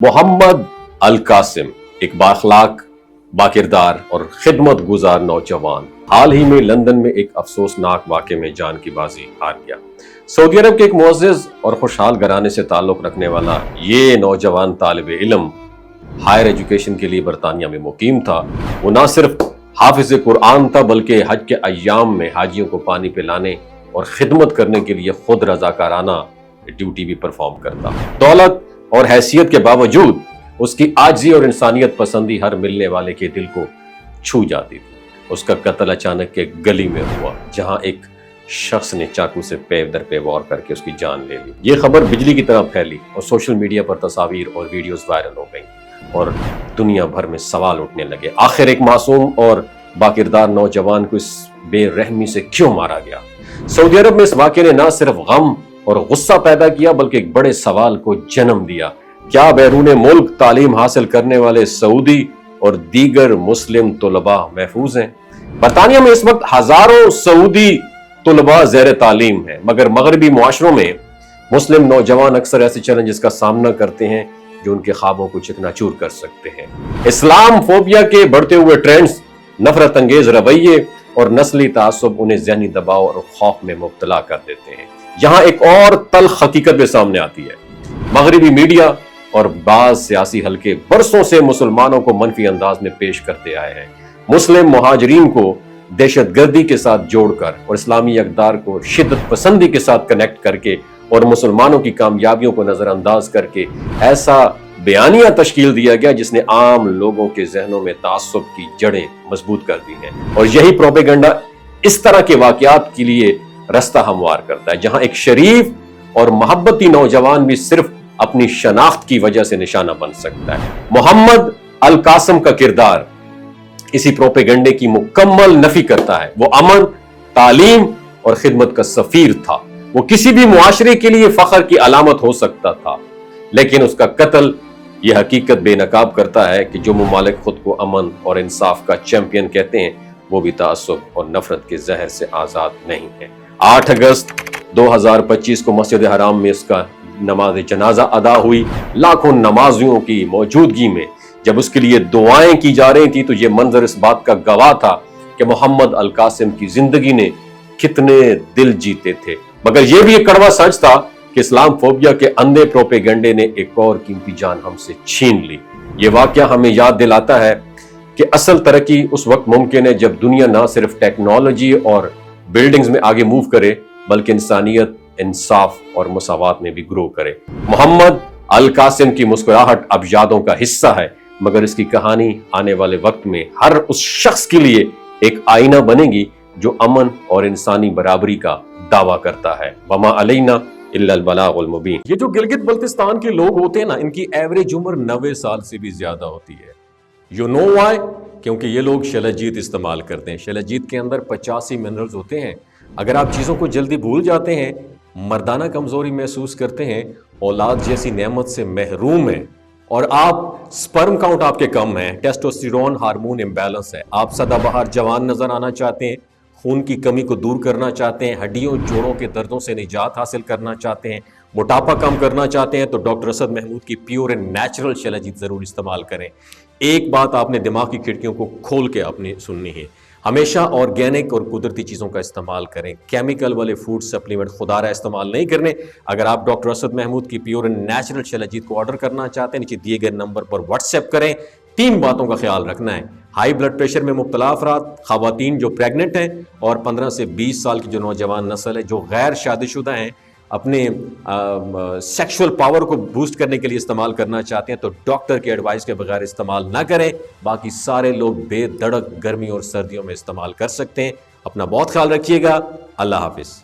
मोहम्मद अल कासिम एक बाखलाक, बाकिरदार और खिदमत गुजार नौजवान हाल ही में लंदन में एक अफसोसनाक वाक़े में जान की बाजी हार गया। सऊदी अरब के एक मुअज़्ज़िज़ और खुशहाल घराने से ताल्लुक़ रखने वाला ये नौजवान तालिब इल्म हायर एजुकेशन के लिए बरतानिया में मुकीम था। वो न सिर्फ हाफिज़ कुरान था बल्कि हज के अय्याम में हाजियों को पानी पिलाने और खिदमत करने के लिए खुद रज़ाकाराना ड्यूटी भी परफॉर्म करता। दौलत और हैसियत के बावजूद उसकी आजिज़ी और इंसानियत पसंदी हर मिलने वाले के दिल को छू जाती थी। उसका कत्ल अचानक के गली में हुआ जहां एक शख्स ने चाकू से पैर दर पे वार करके उसकी जान ले ली। ये खबर बिजली की तरह फैली और सोशल मीडिया पर तस्वीर और वीडियोस वायरल हो गई और दुनिया भर में सवाल उठने लगे, आखिर एक मासूम और बाकिरदार नौजवान को इस बेरहमी से क्यों मारा गया। सऊदी अरब में इस वाक़े ने न सिर्फ गम और गुस्सा पैदा किया बल्कि एक बड़े सवाल को जन्म दिया, क्या बैरून मुल्क तालीम हासिल करने वाले सऊदी और दीगर मुस्लिम तुलबा महफूज हैं। बरतानिया में इस वक्त हजारों सऊदी तुलबा ज़ेर तालीम है, मगर मगरबी मुआशरों में मुस्लिम नौजवान अक्सर ऐसे चैलेंजेस का सामना करते हैं जो उनके ख्वाबों को चिकनाचूर कर सकते हैं। इस्लाम फोबिया के बढ़ते हुए ट्रेंड्स, नफरत अंगेज रवैये और नस्ली तासुब उन्हें ज़हनी दबाव और खौफ में मुब्तला कर देते हैं। यहाँ एक और तल्ख हकीकत भी सामने आती है। मगरबी मीडिया और बाज सियासी हलके बरसों से मुसलमानों को मनफी अंदाज में पेश करते आए हैं। मुस्लिम मुहाजिरीन को दहशतगर्दी के साथ जोड़कर और इस्लामी अक़दार को शिद्दत पसंदी के साथ कनेक्ट करके और मुसलमानों की कामयाबियों को नजरअंदाज करके ऐसा बयानिया तश्कील दिया गया जिसने आम लोगों के जहनों में तासुब की जड़ें मजबूत कर दी हैं। और यही प्रोपेगेंडा इस तरह के वाक़यात के लिए रास्ता हमवार करता है, जहां एक शरीफ और मोहब्बती नौजवान भी सिर्फ अपनी शनाख्त की वजह से निशाना बन सकता है। मोहम्मद अल कासिम का किरदार इसी प्रोपेगेंडे की मुकम्मल नफी करता है। वो अमन, तालीम और खिदमत का सफीर था। वो किसी भी मुआशरे के लिए फख्र की अलामत हो सकता था, लेकिन उसका कत्ल यह हकीकत बेनकाब करता है कि जो मुमालिक खुद को अमन और इंसाफ का चैंपियन कहते हैं वो भी तासुब और नफरत के जहर से आजाद नहीं है। 8 अगस्त 2025 को मस्जिद हराम में इसका नमाज जनाजा अदा हुई। लाखों नमाजियों की मौजूदगी में जब उसके लिए दुआएं की जा रही थी तो ये मंजर इस बात का गवाह था कि मोहम्मद अल कासिम की जिंदगी ने कितने दिल जीते थे। मगर यह भी एक कड़वा सच था कि इस्लाम फोबिया के अंधे प्रोपेगेंडे ने एक और कीमती जान हमसे छीन ली। ये वाकया हमें याद दिलाता है कि असल तरक्की उस वक्त मुमकिन है जब दुनिया ना सिर्फ टेक्नोलॉजी और बिल्डिंग्स में आगे मूव करे बल्कि इंसानियत, इंसाफ और मुसावात में भी ग्रो करे। मोहम्मद अल कासिम की मुस्कुराहट अब यादों का हिस्सा है, मगर इसकी कहानी आने वाले वक्त में हर उस शख्स के लिए एक आईना बनेगी जो अमन और इंसानी बराबरी का दावा करता है। वमा अलैना इल्लल बलागुल मुबीन। ये जो गिलगित बल्तिस्तान के लोग होते हैं ना, इनकी एवरेज उम्र 90 साल से भी ज्यादा होती है। You know why? क्योंकि ये लोग शलजीत इस्तेमाल करते हैं। शलजीत के अंदर 85 मिनरल्स होते हैं। अगर आप चीज़ों को जल्दी भूल जाते हैं, मर्दाना कमज़ोरी महसूस करते हैं, औलाद जैसी नेमत से महरूम हैं और आप स्पर्म काउंट आपके कम है, टेस्टोस्टेरोन हार्मोन इम्बैलेंस है, आप सदाबहार जवान नज़र आना चाहते हैं, खून की कमी को दूर करना चाहते हैं, हड्डियों जोड़ों के दर्दों से निजात हासिल करना चाहते हैं, मोटापा कम करना चाहते हैं, तो डॉक्टर असद महमूद की प्योर एंड नेचुरल शलजीत ज़रूर इस्तेमाल करें। एक बात आपने दिमाग की खिड़कियों को खोल के अपनी सुननी है, हमेशा ऑर्गेनिक और कुदरती चीज़ों का इस्तेमाल करें। केमिकल वाले फूड सप्लीमेंट खुदारा इस्तेमाल नहीं करने। अगर आप डॉक्टर असद महमूद की प्योर एंड नेचुरल शलजीत को ऑर्डर करना चाहते हैं, नीचे दिए गए नंबर पर व्हाट्सएप करें। 3 बातों का ख्याल रखना है, हाई ब्लड प्रेशर में मुब्तला अफराद, खवातीन जो प्रेग्नेंट हैं और 15 से 20 साल की जो नौजवान नस्ल है जो गैर शादीशुदा हैं, अपने सेक्सुअल पावर को बूस्ट करने के लिए इस्तेमाल करना चाहते हैं तो डॉक्टर के एडवाइस के बगैर इस्तेमाल ना करें। बाकी सारे लोग बेधड़क गर्मी और सर्दियों में इस्तेमाल कर सकते हैं। अपना बहुत ख्याल रखिएगा। अल्लाह हाफिज।